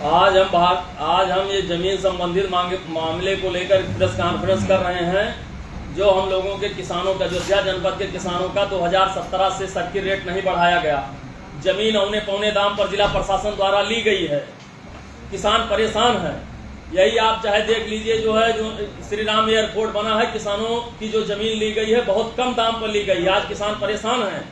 आज हम ये जमीन संबंधित मामले को लेकर प्रेस कॉन्फ्रेंस कर रहे हैं। जो हम लोगों के किसानों का, अयोध्या जनपद के किसानों का 2017 से सर्किट रेट नहीं बढ़ाया गया। जमीन औने पौने दाम पर जिला प्रशासन द्वारा ली गई है। किसान परेशान है। यही आप चाहे देख लीजिए, जो श्री राम एयरपोर्ट बना है, किसानों की जो जमीन ली गई है बहुत कम दाम पर ली गई है। आज किसान परेशान हैं।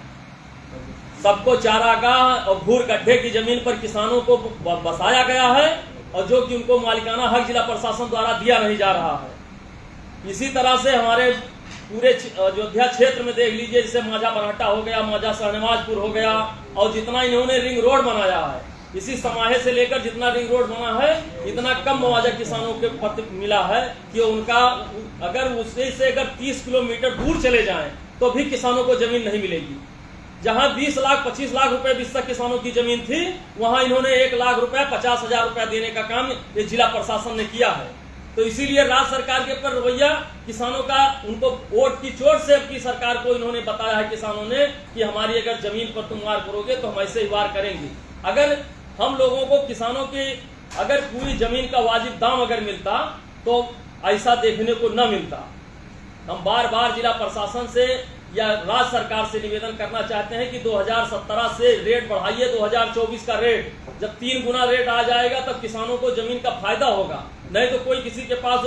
सबको चारागाह और भूर गड्ढे की जमीन पर किसानों को बसाया गया है और जो कि उनको मालिकाना हक जिला प्रशासन द्वारा दिया नहीं जा रहा है। इसी तरह से हमारे पूरे अयोध्या क्षेत्र में देख लीजिए, जैसे माजा बरहट्टा हो गया, माजा शहनवाजपुर हो गया, और जितना इन्होंने रिंग रोड बनाया है, इसी समाहे से लेकर जितना रिंग रोड बना है, इतना कम मुआवजा किसानों के प्रति मिला है कि उनका अगर उससे से अगर 30 किलोमीटर दूर चले जाएं तो भी किसानों को जमीन नहीं मिलेगी। जहां 20 लाख 25 लाख रुपए बिस्सा किसानों की जमीन थी, वहां इन्होंने 1 लाख रुपए 50,000 रुपया देने का काम ये जिला प्रशासन ने किया है। तो इसीलिए राज्य सरकार के ऊपर रवैया किसानों का, उनको वोट की चोट से अपनी सरकार को इन्होंने बताया है किसानों ने कि हमारी अगर जमीन पर तुम वार करोगे तो हम ऐसे ही वार करेंगे। अगर हम लोगों को किसानों की अगर पूरी जमीन का वाजिब दाम अगर मिलता तो ऐसा देखने को न मिलता। हम बार बार जिला प्रशासन से या राज्य सरकार से निवेदन करना चाहते हैं कि 2017 से रेट बढ़ाइए। 2024 का रेट जब 3 गुना रेट आ जाएगा तब किसानों को जमीन का फायदा होगा। नहीं तो कोई किसी के पास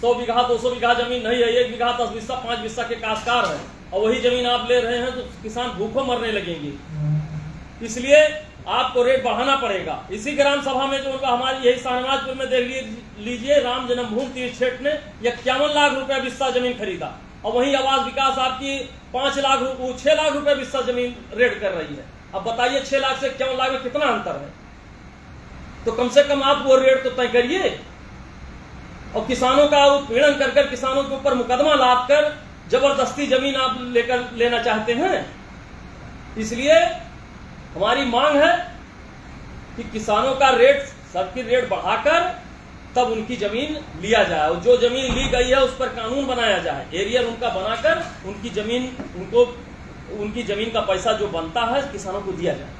100 बीघा 200 बीघा जमीन नहीं है, 1 बीघा 10 बिस्सा 5 बिस्सा के काश्तकार है, और वही जमीन आप ले रहे हैं तो किसान भूखों मरने लगेंगे। इसलिए आपको रेट बढ़ाना पड़ेगा। इसी ग्राम सभा में जो हमारी यही शहनवाजपुर में देख लीजिए, राम जन्मभूमि तीर्थ क्षेत्र ने 51 लाख रुपया बिस्सा जमीन खरीदा, और वहीं आवास विकास आपकी 6 लाख रुपए बिस्सा जमीन रेट कर रही है। अब बताइए 6 लाख से 51 लाख में कितना अंतर है? तो कम से कम आप वो रेट तो तय करिए। और किसानों का उत्पीड़न कर किसानों के ऊपर मुकदमा लाद कर जबरदस्ती जमीन आप लेना चाहते हैं। इसलिए हमारी मांग है कि किसानों का रेट, सर्किट रेट बढ़ाकर तब उनकी जमीन लिया जाए, और जो जमीन ली गई है उस पर कानून बनाया जाए, एरियर उनका बनाकर उनकी जमीन का पैसा जो बनता है किसानों को दिया जाए।